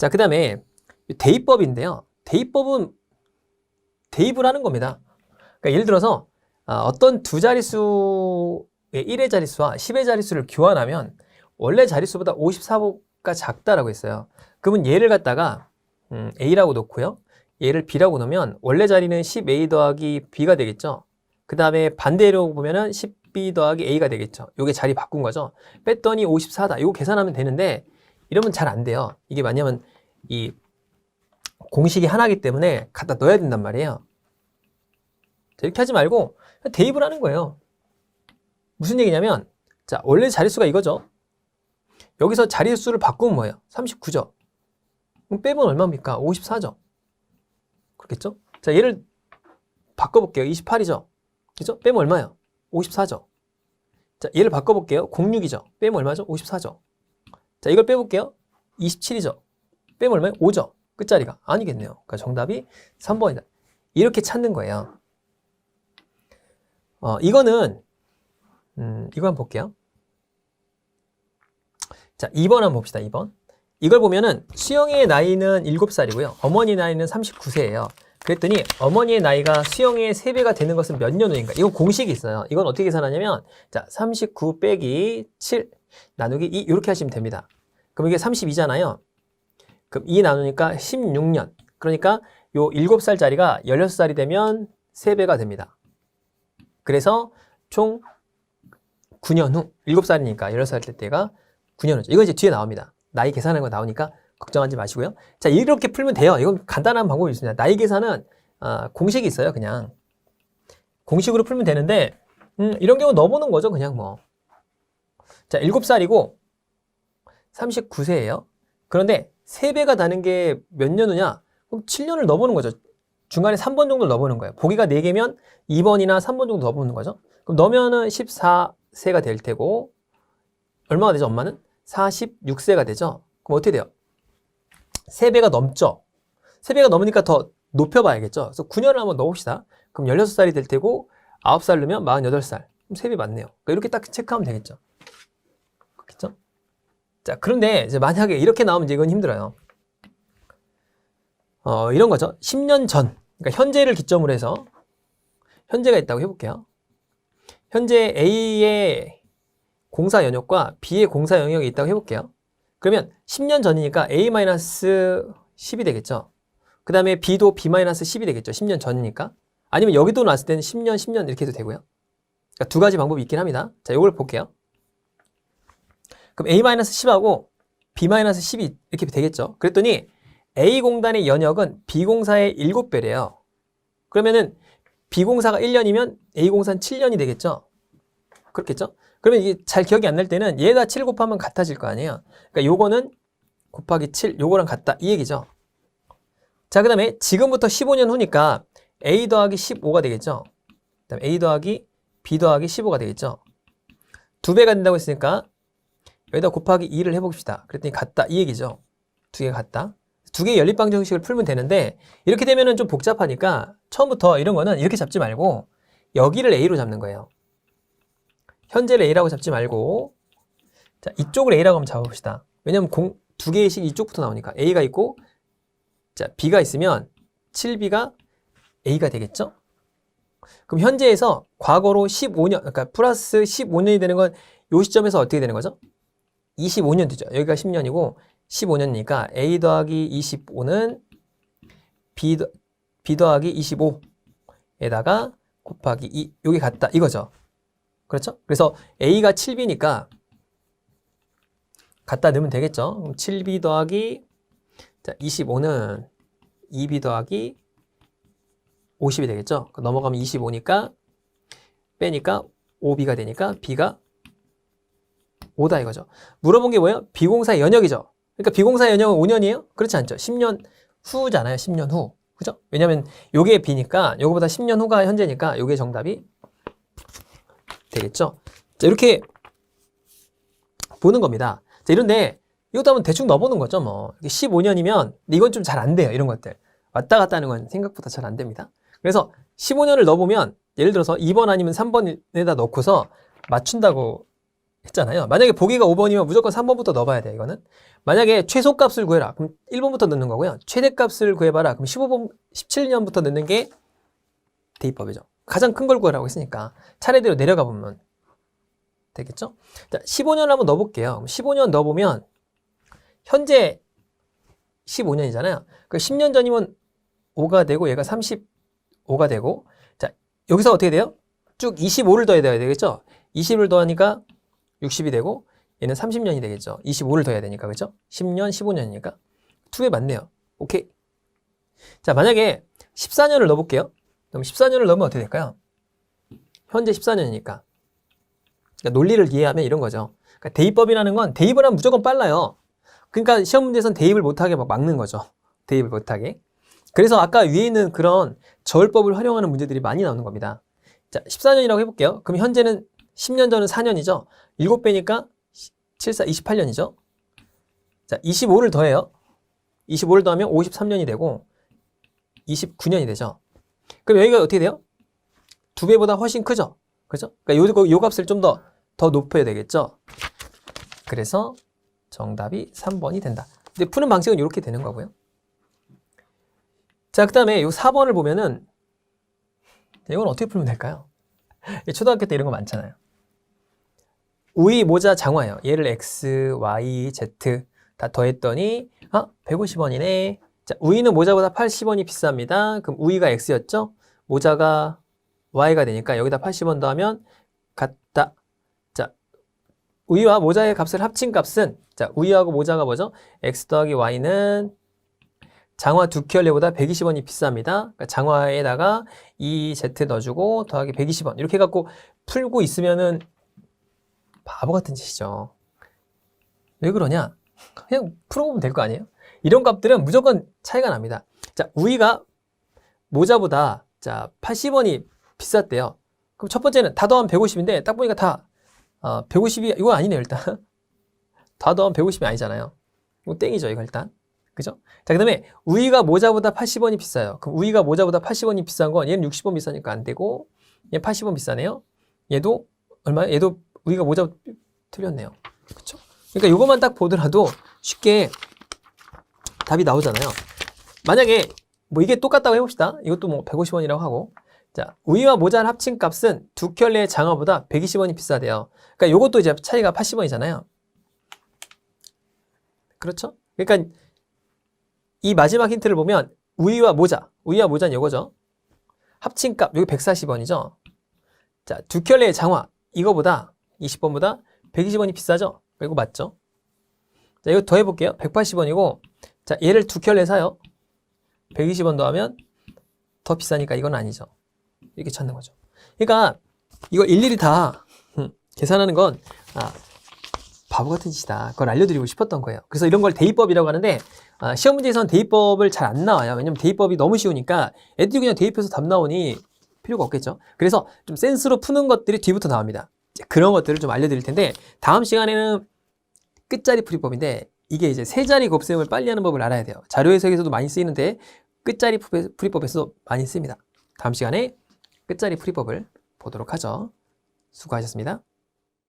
자, 그 다음에 대입법인데요. 대입법은 대입을 하는 겁니다. 그러니까 예를 들어서 어떤 두 자릿수의 1의 자릿수와 10의 자릿수를 교환하면 원래 자릿수보다 54보가 작다라고 했어요. 그러면 얘를 갖다가 A라고 놓고요. 얘를 B라고 놓으면 원래 자리는 10A 더하기 B가 되겠죠. 그 다음에 반대로 보면은 10B 더하기 A가 되겠죠. 요게 자리 바꾼 거죠. 뺐더니 54다. 이거 계산하면 되는데 이러면 잘 안 돼요. 이게 뭐냐면 이 공식이 하나이기 때문에 갖다 넣어야 된단 말이에요. 이렇게 하지 말고 대입을 하는 거예요. 무슨 얘기냐면 자, 원래 자릿수가 이거죠. 여기서 자릿수를 바꾸면 뭐예요? 39죠. 그럼 빼면 얼마입니까? 54죠. 그렇겠죠? 자, 얘를 바꿔볼게요. 28이죠. 그죠? 빼면 얼마예요? 54죠. 자, 얘를 바꿔볼게요. 06이죠. 빼면 얼마죠? 54죠. 자, 이걸 빼볼게요. 27이죠. 빼면 얼마예요? 5죠. 끝자리가. 아니겠네요. 그러니까 정답이 3번이다. 이렇게 찾는 거예요. 이거는 이거 한번 볼게요. 자, 2번 한번 봅시다. 2번. 이걸 보면은 수영이의 나이는 7살이고요. 어머니 나이는 39세예요. 그랬더니 어머니의 나이가 수영이의 3배가 되는 것은 몇 년 후인가? 이건 공식이 있어요. 이건 어떻게 계산하냐면 자, 39 빼기 7 나누기 2 이렇게 하시면 됩니다. 그럼 이게 32잖아요. 그럼 2 나누니까 16년. 그러니까 요 7살짜리가 16살이 되면 3배가 됩니다. 그래서 총 9년 후 7살이니까 16살 때가 9년 후죠. 이거 이제 뒤에 나옵니다. 나이 계산하는 거 나오니까 걱정하지 마시고요. 자, 이렇게 풀면 돼요. 이건 간단한 방법이 있습니다. 나이 계산은 공식이 있어요. 그냥 공식으로 풀면 되는데 이런 경우 넣어보는 거죠. 그냥 뭐. 자, 7살이고 39세예요. 그런데 3배가 다는 게 몇 년 후냐? 그럼 7년을 넣어보는 거죠. 중간에 3번 정도 넣어보는 거예요. 보기가 4개면 2번이나 3번 정도 넣어보는 거죠. 그럼 넣으면은 14세가 될 테고 얼마가 되죠? 엄마는? 46세가 되죠. 그럼 어떻게 돼요? 3배가 넘죠. 3배가 넘으니까 더 높여봐야겠죠. 그래서 9년을 한번 넣어봅시다. 그럼 16살이 될 테고 9살 넣으면 48살. 그럼 3배 맞네요. 그러니까 이렇게 딱 체크하면 되겠죠. 그렇겠죠? 자, 그런데 이제 만약에 이렇게 나오면 이제 이건 힘들어요. 이런 거죠. 10년 전. 그러니까 현재를 기점으로 해서 현재가 있다고 해볼게요. 현재 A의 공사 영역과 B의 공사 영역이 있다고 해볼게요. 그러면 10년 전이니까 A-10이 되겠죠. 그 다음에 B도 B-10이 되겠죠. 10년 전이니까. 아니면 여기도 놨을 때는 10년, 10년 이렇게 해도 되고요. 그러니까 두 가지 방법이 있긴 합니다. 자, 이걸 볼게요. 그럼 A-10하고 B-10이 이렇게 되겠죠. 그랬더니 A공단의 연역은 B공사의 7배래요. 그러면은 B공사가 1년이면 A공사는 7년이 되겠죠. 그렇겠죠? 그러면 이게 잘 기억이 안 날 때는 얘가 7 곱하면 같아질 거 아니에요. 그러니까 요거는 곱하기 7, 요거랑 같다. 이 얘기죠. 자, 그 다음에 지금부터 15년 후니까 A 더하기 15가 되겠죠. 그 다음에 A 더하기 B 더하기 15가 되겠죠. 2배가 된다고 했으니까 여기다 곱하기 2를 해봅시다. 그랬더니 같다. 이 얘기죠. 두 개가 같다. 두 개의 연립방정식을 풀면 되는데 이렇게 되면은 좀 복잡하니까 처음부터 이런 거는 이렇게 잡지 말고 여기를 A로 잡는 거예요. 현재를 A라고 잡지 말고 자, 이쪽을 A라고 한번 잡아봅시다. 왜냐면 두 개의 식이 이쪽부터 나오니까 A가 있고 자, B가 있으면 7B가 A가 되겠죠? 그럼 현재에서 과거로 15년, 그러니까 플러스 15년이 되는 건 이 시점에서 어떻게 되는 거죠? 25년 되죠. 여기가 10년이고 15년이니까 A 더하기 25는 B 더하기 25에다가 곱하기 2 여기 같다 이거죠. 그렇죠? 그래서 A가 7B니까 갖다 넣으면 되겠죠. 그럼 7B 더하기 자, 25는 2B 더하기 50이 되겠죠. 넘어가면 25니까 빼니까 5B가 되니까 B가 5다 이거죠. 물어본 게 뭐예요? 비공사의 연역이죠. 그러니까 비공사의 연역은 5년이에요? 그렇지 않죠. 10년 후잖아요. 10년 후. 그죠? 왜냐면 요게 B니까 요거보다 10년 후가 현재니까 요게 정답이 되겠죠. 자, 이렇게 보는 겁니다. 자, 이런데 이것도 한번 대충 넣어보는 거죠. 뭐 15년이면 이건 좀 잘 안 돼요. 이런 것들 왔다 갔다 하는 건 생각보다 잘 안 됩니다. 그래서 15년을 넣어보면 예를 들어서 2번 아니면 3번에다 넣고서 맞춘다고 했잖아요. 만약에 보기가 5번이면 무조건 3번부터 넣어봐야 돼요. 이거는. 만약에 최소값을 구해라. 그럼 1번부터 넣는 거고요. 최대값을 구해봐라. 그럼 17년부터 넣는 게 대입법이죠. 가장 큰 걸 구하라고 했으니까 차례대로 내려가 보면 되겠죠? 자, 15년 한번 넣어볼게요. 그럼 15년 넣어보면 현재 15년이잖아요. 그 10년 전이면 5가 되고 얘가 35가 되고, 자, 여기서 어떻게 돼요? 쭉 25를 더해야 되겠죠? 20을 더하니까 60이 되고 얘는 30년이 되겠죠. 25를 더해야 되니까, 그죠? 10년, 15년이니까 2에 맞네요. 오케이. 자, 만약에 14년을 넣어볼게요. 그럼 14년을 넣으면 어떻게 될까요? 현재 14년이니까. 그러니까 논리를 이해하면 이런 거죠. 그러니까 대입법이라는 건 대입을 하면 무조건 빨라요. 그러니까 시험 문제에서는 대입을 못하게 막 막는 거죠. 대입을 못하게. 그래서 아까 위에 있는 그런 저울법을 활용하는 문제들이 많이 나오는 겁니다. 자, 14년이라고 해볼게요. 그럼 현재는 10년 전은 4년이죠. 7배니까 74, 28년이죠. 자, 25를 더해요. 25를 더하면 53년이 되고 29년이 되죠. 그럼 여기가 어떻게 돼요? 2배보다 훨씬 크죠? 그죠? 그러니까 요 값을 좀 더 높여야 되겠죠? 그래서 정답이 3번이 된다. 근데 푸는 방식은 이렇게 되는 거고요. 자, 그 다음에 요 4번을 보면은 이건 어떻게 풀면 될까요? 초등학교 때 이런 거 많잖아요. 우위, 모자, 장화예요. 얘를 X, Y, Z 다 더했더니 150원이네. 자, 우위는 모자보다 80원이 비쌉니다. 그럼 우위가 X였죠? 모자가 Y가 되니까 여기다 80원 더하면 같다. 자, 우위와 모자의 값을 합친 값은, 자, 우위하고 모자가 뭐죠? X 더하기 Y는 장화 2켤레보다 120원이 비쌉니다. 그러니까 장화에다가 이 Z 넣어주고 더하기 120원 이렇게 해갖고 풀고 있으면은 바보 같은 짓이죠. 왜 그러냐? 그냥 풀어보면 될 거 아니에요? 이런 값들은 무조건 차이가 납니다. 자, 우위가 모자보다 자 80원이 비쌌대요. 그럼 첫 번째는 다 더하면 150인데 딱 보니까 다 150이 이거 아니네요. 일단 다 더하면 150이 아니잖아요. 이거 땡이죠. 이거 일단. 그죠? 자, 그 다음에 우위가 모자보다 80원이 비싸요. 그럼 우위가 모자보다 80원이 비싼 건 얘는 60원 비싸니까 안 되고 얘 80원 비싸네요. 얘도 얼마예요? 얘도 우위가 모자 틀렸네요. 그쵸? 그러니까 이것만 딱 보더라도 쉽게 답이 나오잖아요. 만약에 뭐 이게 똑같다고 해봅시다. 이것도 뭐 150원이라고 하고, 자, 우위와 모자를 합친 값은 2켤레의 장화보다 120원이 비싸대요. 그러니까 이것도 이제 차이가 80원이잖아요. 그렇죠? 그러니까 이 마지막 힌트를 보면 우위와 모자는 이거죠. 합친 값 여기 140원이죠. 자, 2켤레의 장화 이거보다 20번보다 120원이 비싸죠? 이거 맞죠? 자, 이거 더 해볼게요. 180원이고, 자, 얘를 2켤레 사요. 120원 더하면 더 비싸니까 이건 아니죠. 이렇게 찾는 거죠. 그러니까 이거 일일이 다 계산하는 건 바보 같은 짓이다. 그걸 알려드리고 싶었던 거예요. 그래서 이런 걸 대입법이라고 하는데 시험 문제에서는 대입법을 잘 안 나와요. 왜냐면 대입법이 너무 쉬우니까 애들이 그냥 대입해서 답 나오니 필요가 없겠죠. 그래서 좀 센스로 푸는 것들이 뒤부터 나옵니다. 그런 것들을 좀 알려드릴 텐데 다음 시간에는 끝자리 풀이법인데 이게 이제 세 자리 곱셈을 빨리 하는 법을 알아야 돼요. 자료 해석에서도 많이 쓰이는데 끝자리 풀이법에서도 많이 씁니다. 다음 시간에 끝자리 풀이법을 보도록 하죠. 수고하셨습니다.